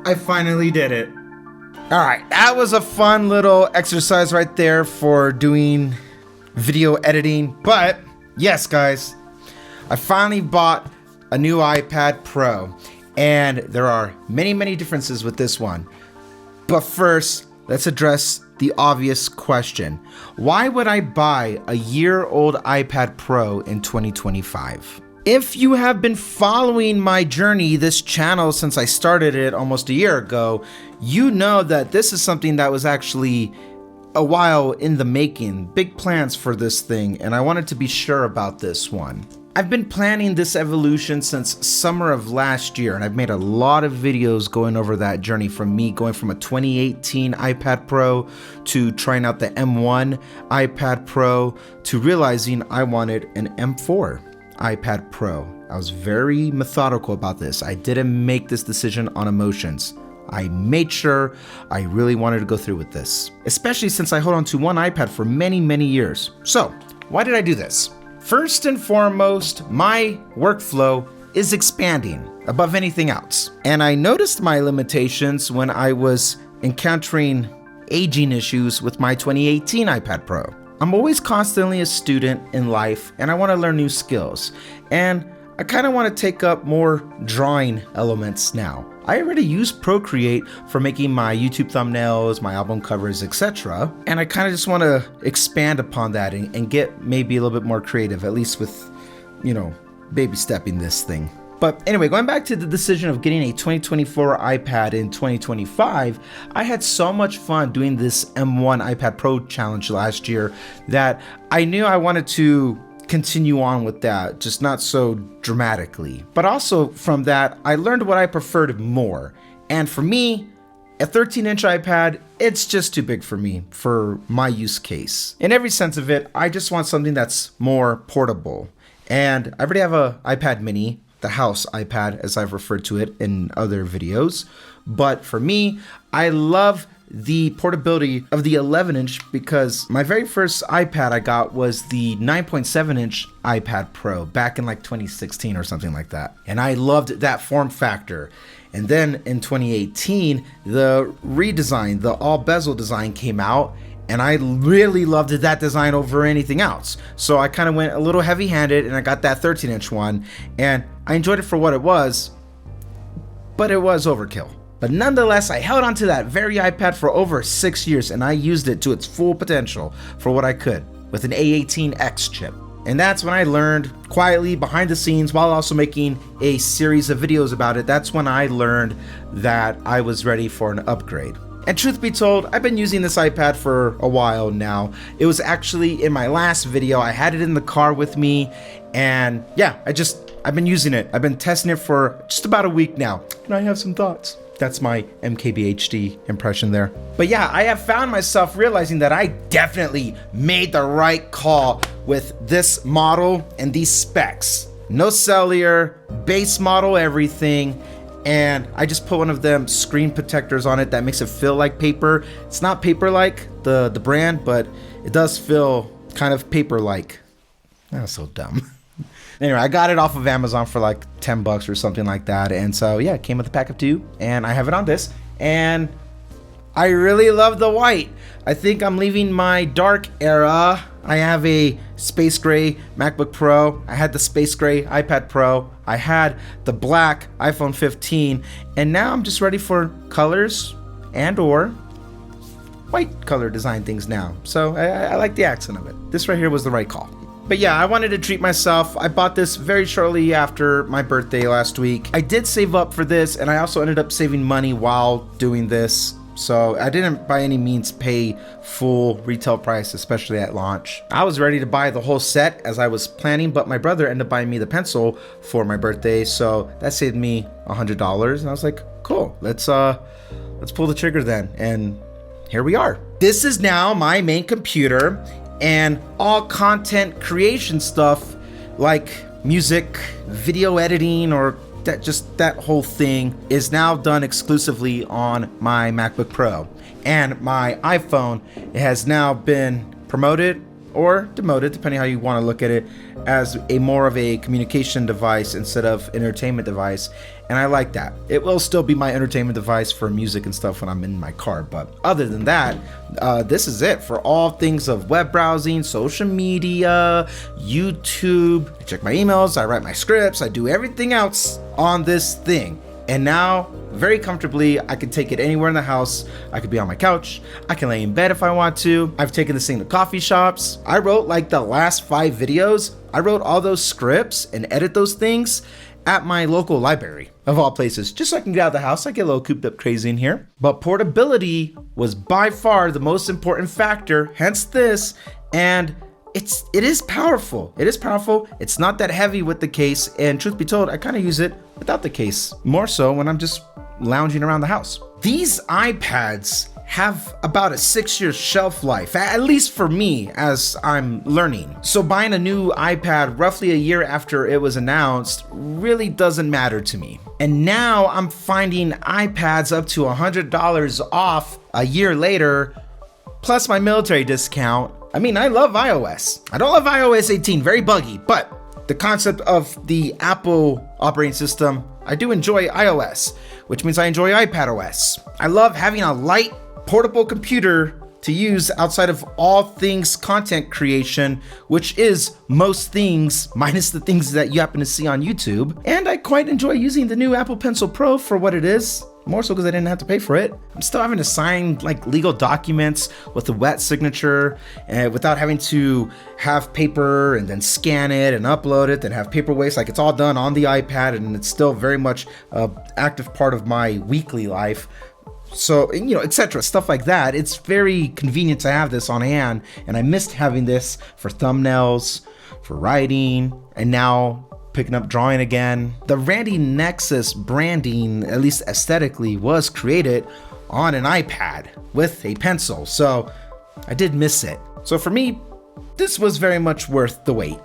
I finally did it. Alright, that was a fun little exercise right there for doing video editing. But, yes guys, I finally bought a new iPad Pro. And there are many differences with this one. But first, let's address the obvious question. Why would I buy a year-old iPad Pro in 2025? If you have been following my journey, this channel, since I started it almost a year ago, you know that this is something that was actually a while in the making. Big plans for this thing, and I wanted to be sure about this one. I've been planning this evolution since summer of last year, and I've made a lot of videos going over that journey, from me going from a 2018 iPad Pro to trying out the M1 iPad Pro to realizing I wanted an M4 iPad Pro. I was very methodical about this. I didn't make this decision on emotions. I made sure I really wanted to go through with this, especially since I hold on to one iPad for many years. So, why did I do this? First and foremost, my workflow is expanding above anything else. And I noticed my limitations when I was encountering aging issues with my 2018 iPad Pro. I'm always constantly a student in life, and I want to learn new skills. And I kind of want to take up more drawing elements now. I already use Procreate for making my YouTube thumbnails, my album covers, etc. And I kind of just want to expand upon that and get maybe a little bit more creative, at least with, baby stepping this thing. But anyway, going back to the decision of getting a 2024 iPad in 2025, I had so much fun doing this M1 iPad Pro challenge last year that I knew I wanted to continue on with that, just not so dramatically. But also from that, I learned what I preferred more. And for me, a 13-inch iPad, it's just too big for me, for my use case. In every sense of it, I just want something that's more portable. And I already have a iPad mini, the house iPad, as I've referred to it in other videos. But for me, I love the portability of the 11-inch because my very first iPad I got was the 9.7-inch iPad Pro back in like 2016 or something like that. And I loved that form factor. And then in 2018, the redesign, the all bezel design came out, and I really loved that design over anything else. So I kind of went a little heavy-handed and I got that 13-inch one, and I enjoyed it for what it was, but it was overkill. But nonetheless, I held onto that very iPad for over 6 years, and I used it to its full potential for what I could with an A18X chip. And that's when I learned quietly behind the scenes, while also making a series of videos about it, that's when I learned that I was ready for an upgrade. And truth be told, I've been using this iPad for a while now. It was actually in my last video, I had it in the car with me, and yeah, I've been using it. I've been testing it for just about a week now, and I have some thoughts. That's my MKBHD impression there. But yeah, I have found myself realizing that I definitely made the right call with this model and these specs. No cellular, base model everything, and I just put one of them screen protectors on it that makes it feel like paper. It's not paper-like, the brand, but it does feel kind of paper-like. That's so dumb. Anyway, I got it off of Amazon for like 10 bucks or something like that. And so, yeah, it came with a pack of 2, and I have it on this. And I really love the white. I think I'm leaving my dark era. I have a space gray MacBook Pro. I had the space gray iPad Pro. I had the black iPhone 15. And now I'm just ready for colors and or white color design things now. So I like the accent of it. This right here was the right call. But yeah, I wanted to treat myself. I bought this very shortly after my birthday last week. I did save up for this, and I also ended up saving money while doing this. So I didn't by any means pay full retail price, especially at launch. I was ready to buy the whole set as I was planning, but my brother ended up buying me the pencil for my birthday, so that saved me $100. And I was like, cool, let's pull the trigger then. And here we are. This is now my main computer, and all content creation stuff like music, video editing, or that whole thing is now done exclusively on my MacBook Pro. And my iPhone has now been promoted or demoted, depending how you want to look at it, as a more of a communication device instead of entertainment device. And I like that. It will still be my entertainment device for music and stuff when I'm in my car. But other than that, this is it for all things of web browsing, social media, YouTube. I check my emails, I write my scripts, I do everything else on this thing. And now, very comfortably, I can take it anywhere in the house. I could be on my couch. I can lay in bed if I want to. I've taken this thing to coffee shops. I wrote like the last 5 videos. I wrote all those scripts and edit those things at my local library, of all places, just so I can get out of the house. I get a little cooped up crazy in here. But portability was by far the most important factor, hence this, and it is powerful. It is powerful. It's not that heavy with the case, and truth be told, I kind of use it without the case, more so when I'm just lounging around the house. These iPads have about a 6-year shelf life, at least for me, as I'm learning. So buying a new iPad roughly a year after it was announced really doesn't matter to me. And now I'm finding iPads up to $100 off a year later, plus my military discount. I mean, I love iOS. I don't love iOS 18, very buggy, but the concept of the Apple operating system, I do enjoy iOS, which means I enjoy iPadOS. I love having a light, portable computer to use outside of all things content creation, which is most things minus the things that you happen to see on YouTube. And I quite enjoy using the new Apple Pencil Pro for what it is, more so because I didn't have to pay for it. I'm still having to sign like legal documents with a wet signature without having to have paper and then scan it and upload it, then have paper waste. Like, it's all done on the iPad, and it's still very much an active part of my weekly life. So, you know, etc. Stuff like that. It's very convenient to have this on hand, and I missed having this for thumbnails, for writing, and now picking up drawing again. The Randy Nexus branding, at least aesthetically, was created on an iPad with a pencil, so I did miss it. So for me, this was very much worth the wait.